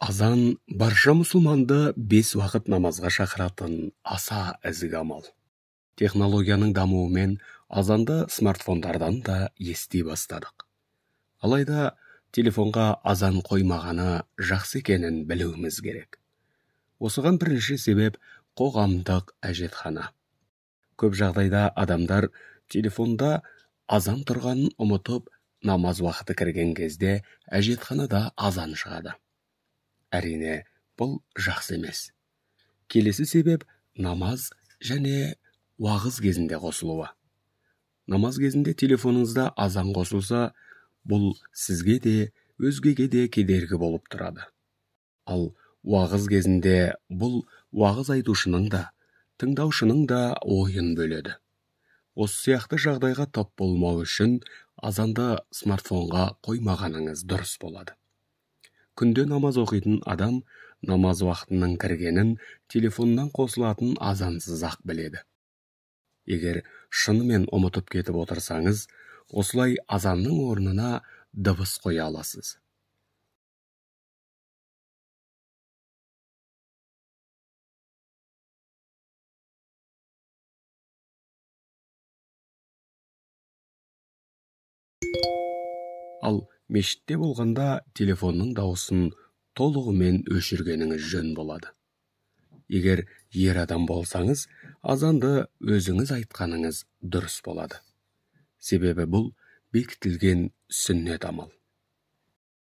Азан барша мұсылманды 5 уақыт намазға шақыратын аса ізгі амал. Технологияның дамуымен азанды смартфондардан да ести бастадық. Алайда телефонға азан қоймағаны жақсы екенін білуіміз керек. Осыған бірінші себеп қоғамдық әжетхана. Көп жағдайда адамдар телефонда азан тұрғанын ұмытып, намаз уақыты кірген кезде әжетханада азан шығады. Әрине, бұл жақсы емес. Келесі себеп намаз және уағыз кезінде қосылуы. Намаз кезінде телефоныңызда азан қосылса, бұл сізге де, өзгеге де кедергі болып тұрады. Ал уағыз кезінде бұл уағыз айтушының да, тыңдаушының да ойын бөледі. Осы сияқты жағдайға тап болмау үшін азанды смартфонға қоймағаныңыз дұрыс болады. Күнде намаз оқитын адам намаз уақытының кіргенін телефоннан қосылатын азансыз-ақ біледі. Егер шынымен ұмытып кетіп отырсаңыз, осылай азанның орнына дыбыс қоя аласыз. Ал мешітте болғанда телефонның дауысын толығымен өшіргеніңіз жөн болады. Егер ер адам болсаңыз, азанды өзіңіз айтқаныңыз дұрыс болады. Себебі бұл бекітілген сүннет амал.